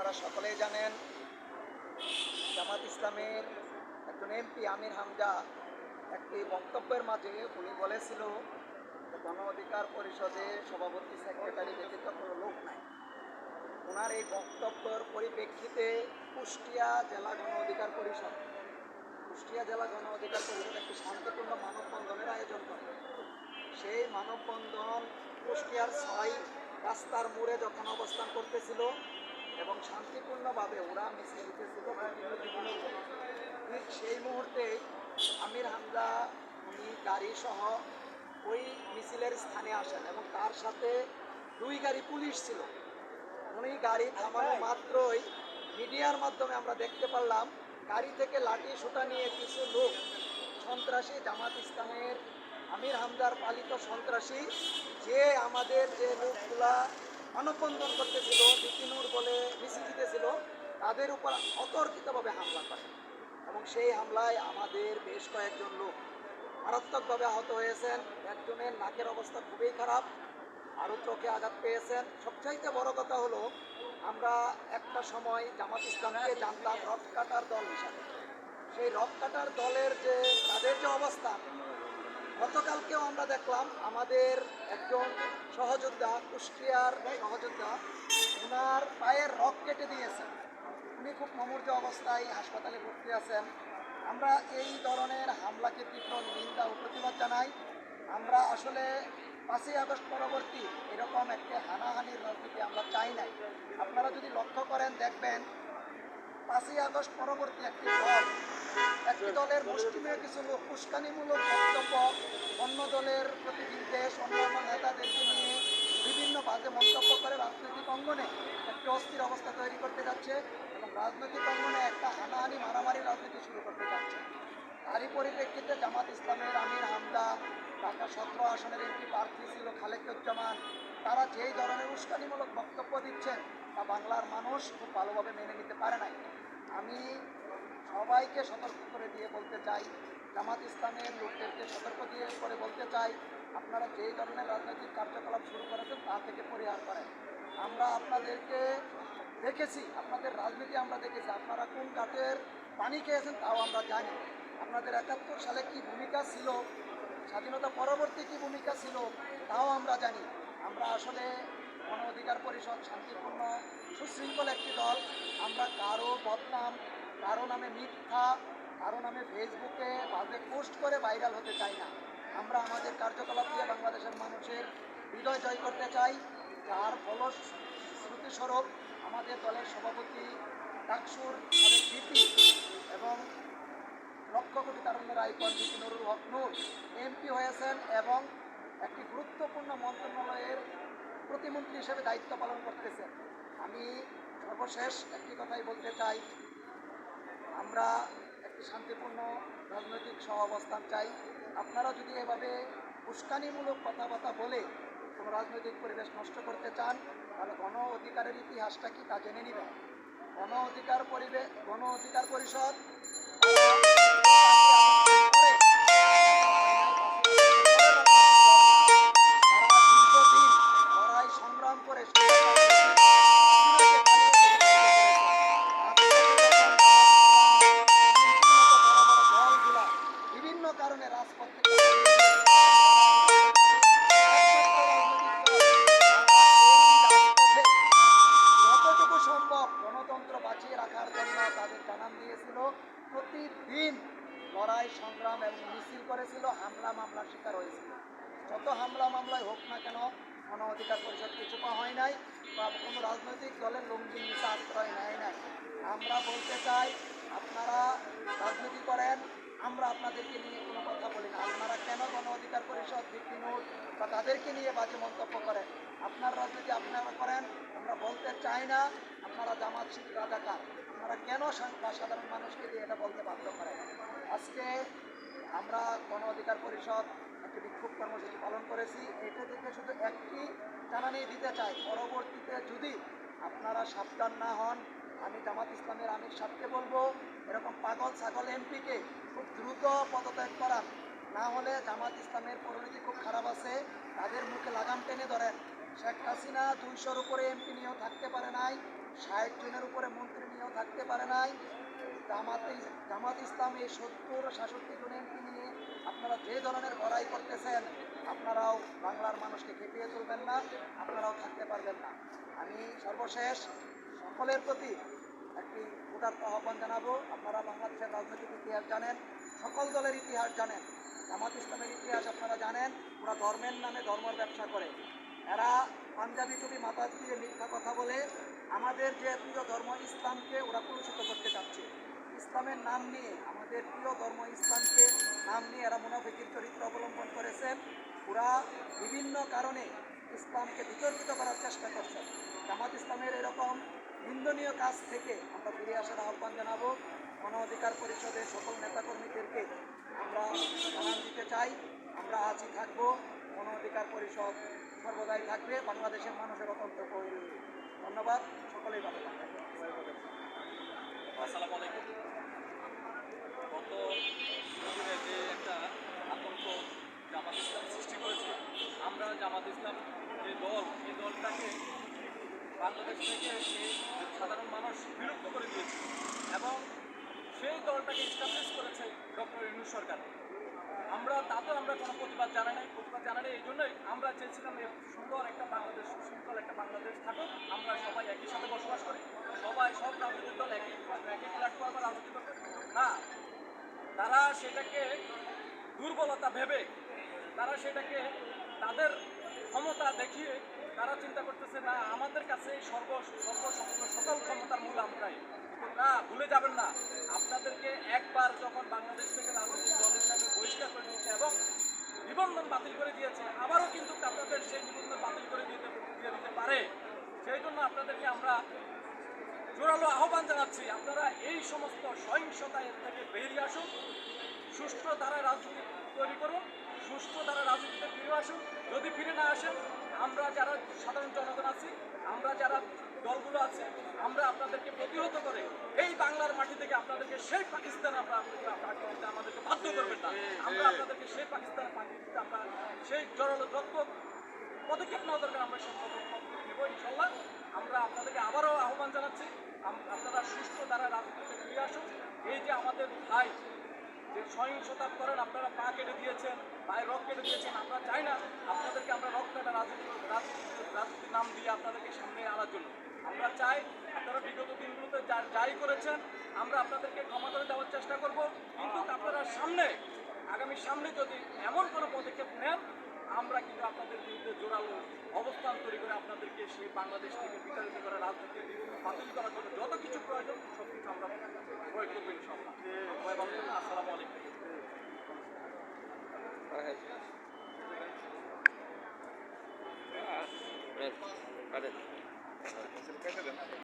আপনারা সকলেই জানেন জামাত ইসলামের একজন এমপি আমির হামজা একটি বক্তব্যের মাঝে উনি বলেছিল যে গণ অধিকার পরিষদে সভাপতি সেক্রেটারি ব্যতীত কোনো লোক নাই। ওনার এই বক্তব্যের পরিপ্রেক্ষিতে কুষ্টিয়া জেলা গণ অধিকার পরিষদ একটি শান্তিপূর্ণ মানববন্ধনের আয়োজন করে। সেই মানববন্ধন কুষ্টিয়ার 6 রাস্তার মোড়ে যখন অবস্থান করতেছিল এবং শান্তিপূর্ণভাবে ওরা মিছিল দিতেছিল, ঠিক সেই মুহূর্তে আমির হামজা উনি গাড়ি সহ ওই মিছিলের স্থানে আসেন এবং তার সাথে 2 গাড়ি পুলিশ ছিল। উনি গাড়ি থামানো মাত্রই মিডিয়ার মাধ্যমে আমরা দেখতে পারলাম গাড়ি থেকে লাঠি সোঁটা নিয়ে কিছু লোক সন্ত্রাসী, জামাত ইসলামের আমির হামজার পালিত সন্ত্রাসী, যে আমাদের যে লোকগুলা মানববন্ধন করতেছিল, বিকিনুর বলে মিছিল দিতেছিল, তাদের উপর অতর্কিতভাবে হামলা করে এবং সেই হামলায় আমাদের বেশ কয়েকজন লোক মারাত্মকভাবে আহত হয়েছেন। একজনের নাকের অবস্থা খুবই খারাপ, আরও চোখে আঘাত পেয়েছেন। সবচাইতে বড় কথা হলো, আমরা একটা সময় জামাত ইসলামকে জানতাম রক কাটার দল হিসাবে। সেই রক কাটার দলের যে তাদের যে অবস্থান, গতকালকেও আমরা দেখলাম আমাদের একজন সহযোদ্ধা, কুষ্টিয়ার সহযোদ্ধা, ওনার পায়ের রক কেটে দিয়েছেন। উনি খুব মমূর্য অবস্থায় হাসপাতালে ভর্তি আছেন। আমরা এই ধরনের হামলাকে তীব্র নিন্দা ও প্রতিবাদ জানাই। আমরা আসলে 5ই আগস্ট পরবর্তী এরকম একটা হানাহানির রাজনীতি আমরা চাই নাই। আপনারা যদি লক্ষ্য করেন দেখবেন 5ই আগস্ট পরবর্তী একটি দলের মুষ্টিমেয় কিছু লোক উস্কানিমূলক বক্তব্য, অন্য দলের প্রতি বিদ্বেষ, অন্যান্য নেতাদেরকে নিয়ে বিভিন্ন বাজে মন্তব্য করে রাজনৈতিক অঙ্গনে একটি অস্থির অবস্থা তৈরি করতে যাচ্ছে এবং রাজনৈতিক অঙ্গনে একটা হানাহানি মারামারি রাজনীতি শুরু করতে যাচ্ছে। তারই পরিপ্রেক্ষিতে জামাত ইসলামের আমির হামজা, ঢাকা 17 আসনের এমপি প্রার্থী ছিল খালেকুজ্জামান, তারা যেই ধরনের উস্কানিমূলক বক্তব্য দিচ্ছেন তা বাংলার মানুষ খুব ভালোভাবে মেনে নিতে পারে নাই। আমি সবাইকে সতর্ক করে দিয়ে বলতে চাই, জামাত ইসলামের লোকদেরকে সতর্ক দিয়ে করে বলতে চাই, আপনারা যেই ধরনের রাজনৈতিক কার্যকলাপ শুরু করেছেন তা থেকে পরিহার করেন। আমরা আপনাদেরকে দেখেছি, আপনাদের রাজনীতি আমরা দেখেছি, আপনারা কোন ঘাটের পানি খেয়েছেন তাও আমরা জানি। আপনাদের 71 সালে কি ভূমিকা ছিল, স্বাধীনতা পরবর্তী কি ভূমিকা ছিল তাও আমরা জানি। আমরা আসলে গণ অধিকার পরিষদ শান্তিপূর্ণ সুশৃঙ্খল একটি দল। আমরা কারো বদনাম, কারো নামে মিথ্যা, কারো নামে ফেসবুকে বাজে পোস্ট করে ভাইরাল হতে চাই না। আমরা আমাদের কার্যকলাপ দিয়ে বাংলাদেশের মানুষের হৃদয় জয় করতে চাই। যার ফলশ্রুতিস্বরূপ আমাদের দলের সভাপতি, ডাকসুর ভিপি এবং লক্ষ কোটি তারুণ্যের আইকন ভিপি নুরুল হক নূর এমপি হয়েছেন এবং একটি গুরুত্বপূর্ণ মন্ত্রণালয়ের প্রতিমন্ত্রী হিসেবে দায়িত্ব পালন করতেছেন। আমি সর্বশেষ একটি কথাই বলতে চাই, আমরা একটি শান্তিপূর্ণ রাজনৈতিক সহাবস্থান চাই। আপনারা যদি এভাবে উস্কানিমূলক কথাবার্তা বলে কোনো রাজনৈতিক পরিবেশ নষ্ট করতে চান, তাহলে গণ অধিকারের ইতিহাসটা কি তা জেনে নেবেন। গণ অধিকার পরিষদ দীর্ঘদিন লড়াই সংগ্রাম করে বিভিন্ন কারণে রাজপথ থেকে যতটুকু সম্ভব গণতন্ত্র বাঁচিয়ে রাখার জন্য তাদের জানান দিয়েছিল। প্রতিদিন লড়াই সংগ্রাম এবং মিছিল করেছিল, হামলা মামলার শিকার হয়েছিল। যত হামলা মামলায় হোক না কেন, গণ অধিকার পরিষদ কিছু হয় নাই বা কোনো রাজনৈতিক দলের লঙ্ঘিন নিচে আশ্রয় নেয় নাই। আমরা বলতে চাই, আপনারা রাজনীতি করেন, আমরা আপনাদেরকে নিয়ে কোনো কথা বলি না। আপনারা কেন গণ অধিকার পরিষদ, বিপিনুর বা তাদেরকে নিয়ে বাজে মন্তব্য করেন? আপনার রাজনীতি আপনারা করেন, আমরা বলতে চাই না আপনারা জামাত শিবির রাজাকার। আপনারা কেন সাধারণ মানুষকে দিয়ে এটা বলতে বাধ্য করেন? আজকে আমরা গণ অধিকার পরিষদ একটি বিক্ষোভ কর্মসূচি পালন করেছি। এটা থেকে শুধু একটি জানানি দিতে চাই, পরবর্তীতে যদি আপনারা সাবধান না হন, আমি জামাত ইসলামের আমির সাহেবকে বলবো এরকম পাগল ছাগল এমপিকে খুব দ্রুত পদত্যাগ করান। না হলে জামাত ইসলামের পরিণতি খুব খারাপ আছে, তাদের মুখে লাগাম টেনে ধরেন। শেখ হাসিনা 200-র উপরে এমপি নিয়েও থাকতে পারে নাই, 60 জনের উপরে মন্ত্রী নিয়েও থাকতে পারে নাই। জামাত ইসলাম এই 70-66 জন এমপি নিয়ে আপনারা যে ধরনের লড়াই করতেছেন, আপনারাও বাংলার মানুষকে খেপিয়ে তুলবেন না, আপনারাও থাকতে পারবেন না। আমি সর্বশেষ সকলের প্রতি একটি উদাত্ত আহ্বান জানাবো। আপনারা বাংলাদেশের রাজনৈতিক ইতিহাস জানেন, সকল দলের ইতিহাস জানেন, জামাত ইসলামের ইতিহাস আপনারা জানেন। ওরা ধর্মের নামে ধর্মের ব্যবসা করে। এরা পাঞ্জাবি টুপি মাথা দিয়ে মিথ্যা কথা বলে আমাদের যে প্রিয় ধর্ম ইসলামকে ওরা কলুষিত করতে চাচ্ছে। ইসলামের নাম নিয়ে, আমাদের প্রিয় ধর্ম ইসলামকে নাম নিয়ে এরা মুনাফিকের চরিত্র অবলম্বন করেছেন। ওরা বিভিন্ন কারণে ইসলামকে বিতর্কিত করার চেষ্টা করছেন। জামাত ইসলামের এরকম নিন্দনীয় কাজ থেকে আমরা ফিরে আসার আহ্বান জানাবো। গণ অধিকার পরিষদের সকল নেতাকর্মীদেরকে আমরা জানান দিতে চাই, আমরা আজই থাকবো, গণ অধিকার পরিষদ সর্বদাই থাকবে, বাংলাদেশের মানুষের অত্যন্ত প্রয়োজন। ধন্যবাদ, সকলেই ভালো থাকবেন। আসসালামু আলাইকুম। গত দিনে যে একটা আতঙ্ক জামাত ইসলাম সৃষ্টি করেছে, আমরা জামাত ইসলাম যে দল, এই দলটাকে বাংলাদেশ থেকে সাধারণ মানুষ বিলুপ্ত করে দিয়েছে এবং সেই দলটাকে এস্টাবলিশ করেছে ডক্টর ইউনূস সরকার। তাতেও আমরা কোনো প্রতিবাদ জানাই এই জন্যই আমরা চেয়েছিলাম সুন্দর একটা বাংলাদেশ, সুশৃঙ্খল একটা বাংলাদেশ থাকুক, আমরা সবাই একই সাথে বসবাস করি, সবাই সব রাজনৈতিক দল একই প্ল্যাটফর্মে রাজনীতি করবে না। তারা সেটাকে দুর্বলতা ভেবে, তারা সেটাকে তাদের ক্ষমতা দেখিয়ে তারা চিন্তা করতেছে না আমাদের কাছে সকল ক্ষমতার মূল আমরাই। না, ভুলে যাবেন না, আপনাদেরকে একবার যখন বাংলাদেশ থেকে রাজনৈতিক দল হিসাবে বহিষ্কার করে দিয়েছে এবং নিবন্ধন বাতিল করে দিয়েছে, আবারও কিন্তু আপনাদের সেই নিবন্ধন বাতিল করে দিয়ে দিতে পারে। সেই জন্য আপনাদেরকে আমরা জোরালো আহ্বান জানাচ্ছি, আপনারা এই সমস্ত সহিংসতা থেকে বেরিয়ে আসুন, সুষ্ঠু ধারায় রাজনীতি তৈরি করুন, সুষ্ঠু ধারায় রাজনীতিতে ফিরে আসুন। যদি ফিরে না আসেন, আমরা যারা সাধারণ জনগণ আছি, আমরা যারা দলগুলো আছে, আমরা আপনাদেরকে প্রতিহত করে এই বাংলার মাটি থেকে আপনাদেরকে সেই পাকিস্তান আমাদেরকে বাধ্য করবেন না। আমরা আপনাদেরকে সেই পাকিস্তানের পাঠিয়ে দিতে আমরা সেই জোরালো যত পদক্ষেপ নেওয়া দরকার আমরা সেই পদক্ষেপ নেব ইনশাল্লাহ। আমরা আপনাদেরকে আবারও আহ্বান জানাচ্ছি, আপনারা সুষ্ঠু দ্বারা রাজনীতিতে ফিরে আসুন। এই যে আমাদের ভাই যে সহিংসতা করেন, আপনারা পা কেটে দিয়েছেন, পায়ে রক কেটে দিয়েছেন, আমরা চাই না আপনাদেরকে আমরা রক কাটা রাজনীতির নাম দিয়ে আপনাদেরকে সামনে আনার জন্য। আমরা চাই আপনারা বিগত দিনগুলোতে যাই করেছেন আমরা আপনাদেরকে ক্ষমা করে দেওয়ার চেষ্টা করব, কিন্তু আপনারা আগামী সামনে যদি এমন কোনো পদক্ষেপ নেন, আমরা কিন্তু আপনাদের বিরুদ্ধে জোরালো অবস্থান তৈরি করে আপনাদেরকে সেই বাংলাদেশ থেকে বিতাড়িত করা, রাজনীতি বাতিল করার জন্য যত কিছু প্রয়োজন সব কিছু আমরা প্রয়োগ করবো ইনশাআল্লাহ। সবাই ভালো থাকবেন। আসসালামু আলাইকুম।